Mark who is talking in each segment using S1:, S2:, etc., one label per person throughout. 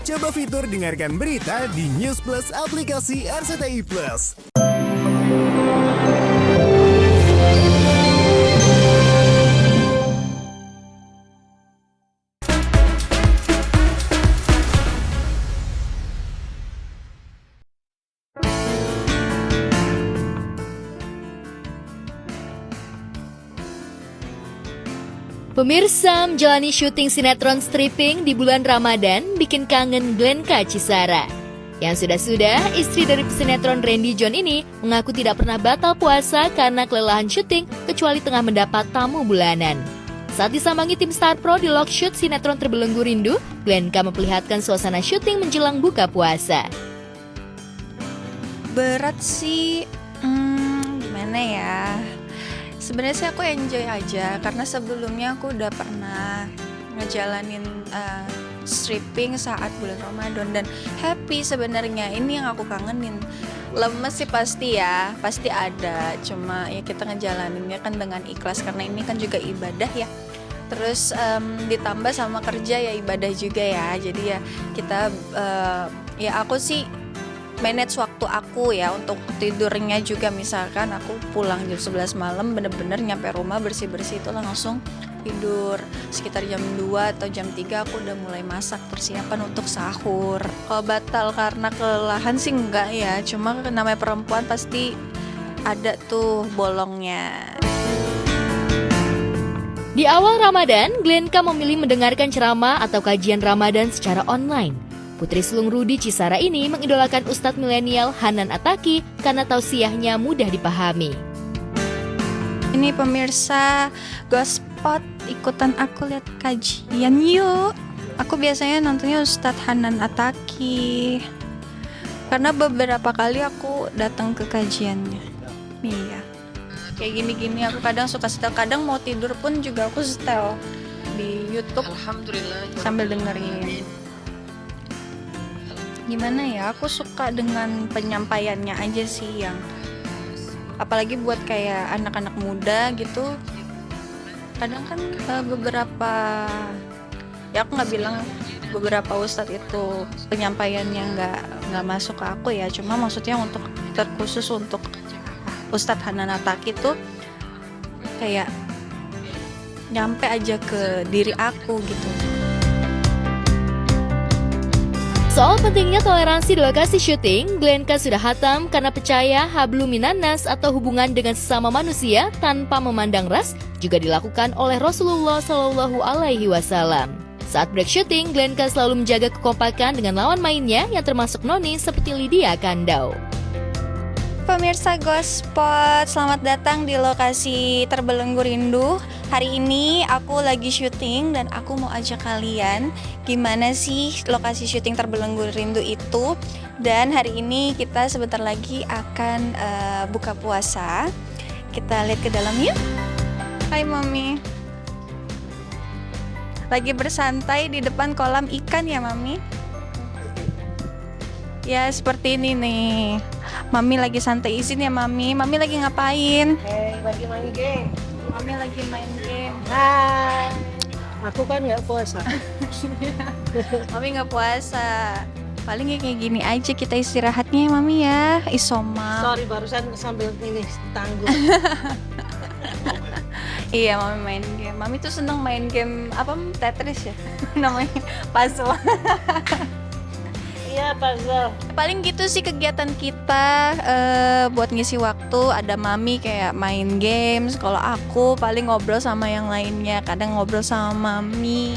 S1: Coba fitur dengarkan berita di News Plus aplikasi RCTI Plus.
S2: Pemirsa, menjalani syuting sinetron stripping di bulan Ramadan bikin kangen Glenka Cisara. Yang sudah-sudah, istri dari pesinetron Randy John ini mengaku tidak pernah batal puasa karena kelelahan syuting kecuali tengah mendapat tamu bulanan. Saat disambangi tim Star Pro di log shoot sinetron Terbelenggu Rindu, Glenka memperlihatkan suasana syuting menjelang buka puasa.
S3: Berat sih, gimana ya? Sebenarnya sih aku enjoy aja karena sebelumnya aku udah pernah ngejalanin stripping saat bulan Ramadan dan happy sebenarnya. Ini yang aku kangenin. Lemes sih pasti ya, pasti ada. Cuma ya kita ngejalaninnya kan dengan ikhlas karena ini kan juga ibadah ya. Terus ditambah sama kerja ya ibadah juga ya. Jadi ya kita ya aku sih manage waktu aku ya untuk tidurnya juga. Misalkan aku pulang jam 11 malam bener-bener nyampe rumah bersih-bersih itu langsung tidur. Sekitar jam 2 atau jam 3 aku udah mulai masak persiapan untuk sahur. Kalau batal karena kelelahan sih enggak ya, cuma namanya perempuan pasti ada tuh bolongnya.
S2: Di awal Ramadan, Glenka memilih mendengarkan ceramah atau kajian Ramadan secara online. Putri sulung Rudi Cisara ini mengidolakan Ustadz milenial Hanan Attaqi karena tausiahnya mudah dipahami.
S3: Ini pemirsa Gospot, ikutan aku lihat kajian yuk. Aku biasanya nontonnya Ustadz Hanan Attaqi karena beberapa kali aku datang ke kajiannya. Iya, kayak gini-gini aku kadang suka setel, kadang mau tidur pun juga aku setel di YouTube. Alhamdulillah sambil dengerin. Gimana ya, aku suka dengan penyampaiannya aja sih, yang apalagi buat kayak anak-anak muda gitu. Kadang kan beberapa, ya aku nggak bilang beberapa ustadz itu penyampaiannya nggak masuk ke aku ya, cuma maksudnya untuk terkhusus untuk Ustadz Hanan Attaqi tuh kayak nyampe aja ke diri aku gitu.
S2: Soal pentingnya toleransi di lokasi syuting, Glenka sudah hatam karena percaya hablum minannas atau hubungan dengan sesama manusia tanpa memandang ras juga dilakukan oleh Rasulullah Shallallahu Alaihi Wasallam. Saat break syuting, Glenka selalu menjaga kekompakan dengan lawan mainnya yang termasuk Noni seperti Lydia Kandau.
S3: Pemirsa Gospot, selamat datang di lokasi Terbelenggu Rindu. Hari ini aku lagi syuting dan aku mau ajak kalian gimana sih lokasi syuting Terbelenggu Rindu itu. Dan hari ini kita sebentar lagi akan buka puasa. Kita lihat ke dalam yuk. Hai Mami. Lagi bersantai di depan kolam ikan ya Mami? Ya seperti ini nih. Mami lagi santai, izin ya Mami. Mami lagi ngapain?
S4: Lagi main game.
S3: Mami lagi main game.
S4: Hai. Aku kan nggak puasa.
S3: Mami nggak puasa. Paling kayak gini aja kita istirahatnya ya Mami ya. Isoma.
S4: Sorry barusan sambil ini tangguh.
S3: Iya Mami main game. Mami tuh seneng main game apa Tetris ya namanya, puzzle.
S4: Iya puzzle.
S3: Paling gitu sih kegiatan kita buat ngisi waktu. Ada Mami kayak main games. Kalau aku paling ngobrol sama yang lainnya. Kadang ngobrol sama Mami.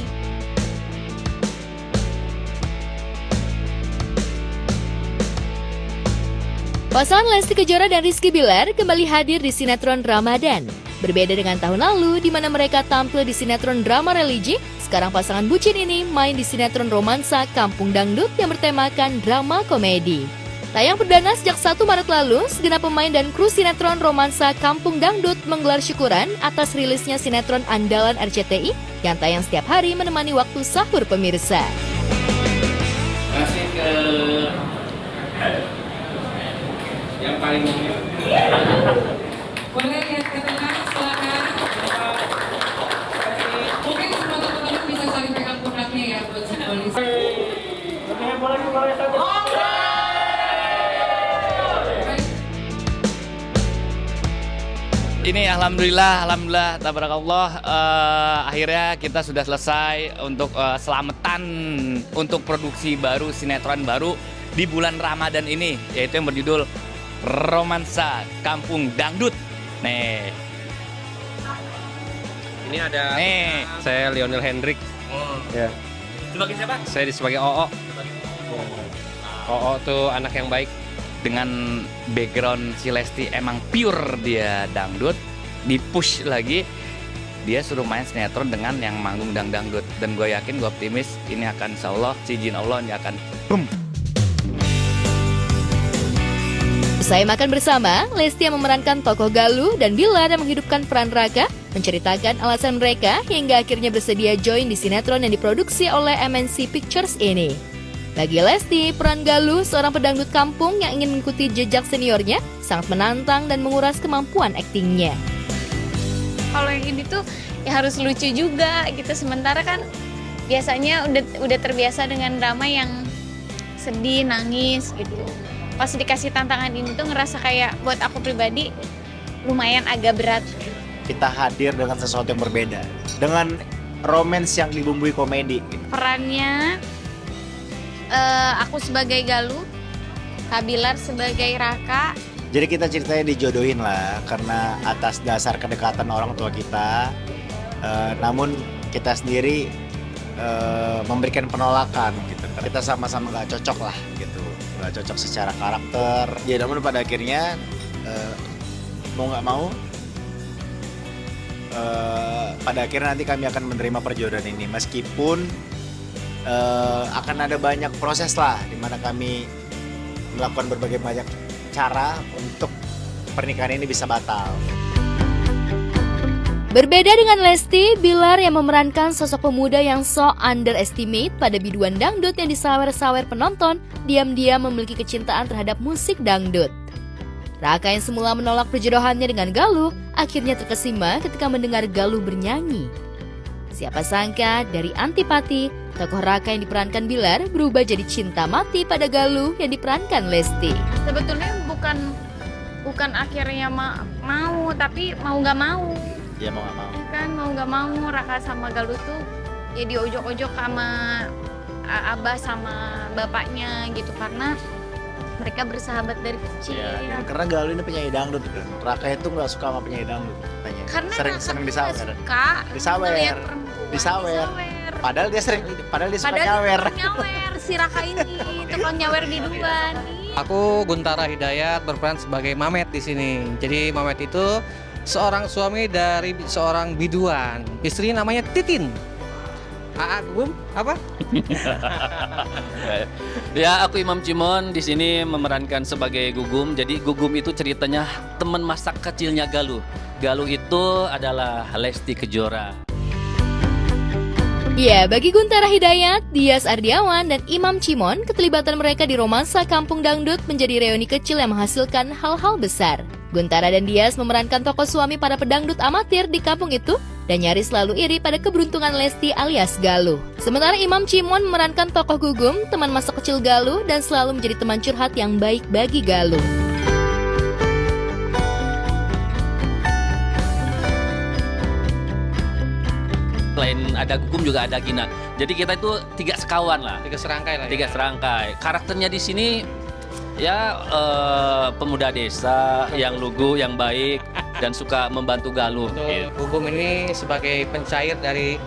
S2: Pasangan Lesti Kejora dan Rizky Bilar kembali hadir di sinetron Ramadan. Berbeda dengan tahun lalu di mana mereka tampil di sinetron drama religi, sekarang pasangan bucin ini main di sinetron romansa Kampung Dangdut yang bertemakan drama komedi. Tayang perdana sejak 1 Maret lalu, segenap pemain dan kru sinetron romansa Kampung Dangdut menggelar syukuran atas rilisnya sinetron andalan RCTI yang tayang setiap hari menemani waktu sahur pemirsa.
S5: Masih ke yang paling
S6: boleh lihat ke tengah, silakan. Mungkin semua teman-teman bisa saling pegang pundaknya ya buat simbolis.
S5: Ini alhamdulillah, tabarakallah, akhirnya kita sudah selesai untuk selamatan untuk produksi baru, sinetron baru di bulan Ramadan ini, yaitu yang berjudul Romansa Kampung Dangdut. Nih.
S7: Ini ada.
S5: Nih.
S7: Saya Lionel Hendrik. Ya.
S5: Sebagai siapa?
S7: Saya sebagai OO. OO tuh anak yang baik.
S5: Dengan background si Lesti emang pure dia dangdut, di-push lagi, dia suruh main sinetron dengan yang manggung dangdut. Dan gue yakin, gue optimis ini akan insya Allah, si izin Allah ini akan boom.
S2: Usai makan bersama, Lesti yang memerankan tokoh Galuh dan Bilar yang menghidupkan peran Raka menceritakan alasan mereka hingga akhirnya bersedia join di sinetron yang diproduksi oleh MNC Pictures ini. Bagi Lesti, peran Galuh, seorang pedangdut kampung yang ingin mengikuti jejak seniornya, sangat menantang dan menguras kemampuan aktingnya.
S8: Kalau yang ini tuh ya harus lucu juga gitu. Sementara kan biasanya udah terbiasa dengan drama yang sedih, nangis gitu. Pas dikasih tantangan ini tuh ngerasa kayak buat aku pribadi lumayan agak berat.
S9: Kita hadir dengan sesuatu yang berbeda, dengan romance yang dibumbui komedi.
S8: Perannya aku sebagai Galuh, Kak Bilar sebagai Raka.
S9: Jadi kita ceritanya dijodohin lah, karena atas dasar kedekatan orang tua kita. Namun kita sendiri memberikan penolakan gitu. Kita sama-sama gak cocok lah gitu, gak cocok secara karakter. Ya namun pada akhirnya mau gak mau, pada akhirnya nanti kami akan menerima perjodohan ini. Meskipun akan ada banyak proses lah, di mana kami melakukan berbagai banyak cara untuk pernikahan ini bisa batal.
S2: Berbeda dengan Lesti, Bilar yang memerankan sosok pemuda yang so underestimate pada biduan dangdut yang disawer-sawer penonton, diam-diam memiliki kecintaan terhadap musik dangdut. Raka yang semula menolak perjodohannya dengan Galuh, akhirnya terkesima ketika mendengar Galuh bernyanyi. Siapa sangka dari antipati, tokoh Raka yang diperankan Bilar berubah jadi cinta mati pada Galuh yang diperankan Lesti.
S8: Sebetulnya bukan akhirnya mau, tapi mau nggak mau.
S9: Ya mau gak mau.
S8: Kan mau nggak mau Raka sama Galuh tuh ya diojok-ojok sama abah sama bapaknya gitu, karena mereka bersahabat dari kecil.
S9: Ya, karena Galuh ini penyanyi dangdut gitu. Raka itu nggak suka sama penyanyi dangdut.
S8: Karena
S9: sering disawer.
S8: Disawer.
S9: Disawer. Padahal dia suka nyawer.
S8: Si Raka ini tukang nyawer biduan.
S7: Aku Guntara Hidayat berperan sebagai Mamet di sini. Jadi Mamet itu seorang suami dari seorang biduan. Istri namanya Titin. Gugum apa?
S10: Ya, aku Imam Cimon di sini memerankan sebagai Gugum. Jadi Gugum itu ceritanya teman masa kecilnya Galuh. Galuh itu adalah Lesti Kejora.
S2: Ya, bagi Guntara Hidayat, Dias Ardiawan, dan Imam Cimon, keterlibatan mereka di Romansa Kampung Dangdut menjadi reuni kecil yang menghasilkan hal-hal besar. Guntara dan Dias memerankan tokoh suami para pedangdut amatir di kampung itu dan nyaris selalu iri pada keberuntungan Lesti alias Galuh. Sementara Imam Cimon memerankan tokoh Gugum, teman masa kecil Galuh, dan selalu menjadi teman curhat yang baik bagi Galuh.
S10: Selain ada Gugum juga ada Gina. Jadi kita itu tiga sekawan lah.
S7: Tiga serangkai lah.
S10: Tiga serangkai. Karakternya di sini ya pemuda desa yang lugu, yang baik dan suka membantu Galuh.
S7: Gitu. Gugum ini sebagai pencair dari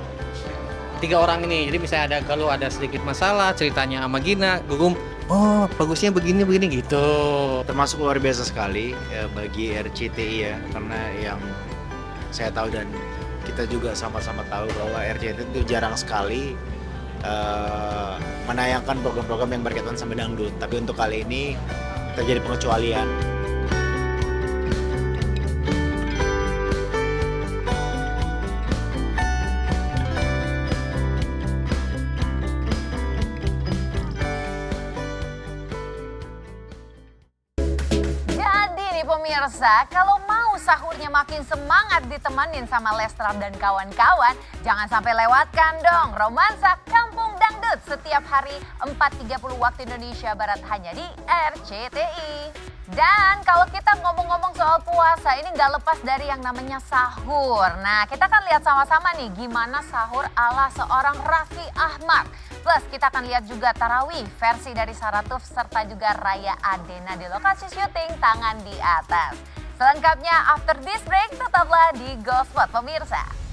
S7: tiga orang ini. Jadi misalnya ada Galuh ada sedikit masalah, ceritanya sama Gina, Gugum, oh bagusnya begini gitu.
S9: Termasuk luar biasa sekali ya, bagi RCTI ya, karena yang saya tahu dan kita juga sama-sama tahu bahwa RCTI itu jarang sekali menayangkan program-program yang berkaitan sama dangdut. Tapi untuk kali ini terjadi pengecualian.
S11: Jadi nih pemirsa, kalau mau sahurnya makin semangat ditemenin sama Lestram dan kawan-kawan, jangan sampai lewatkan dong Romansa Kampung Dangdut setiap hari 4.30 waktu Indonesia Barat hanya di RCTI. Dan kalau kita ngomong-ngomong soal puasa, ini nggak lepas dari yang namanya sahur. Nah, kita akan lihat sama-sama nih gimana sahur ala seorang Raffi Ahmad. Plus, kita akan lihat juga tarawih versi dari Saratuf serta juga Raya Adena di lokasi syuting Tangan di Atas. Selengkapnya after this break, tetaplah di Go Spot pemirsa.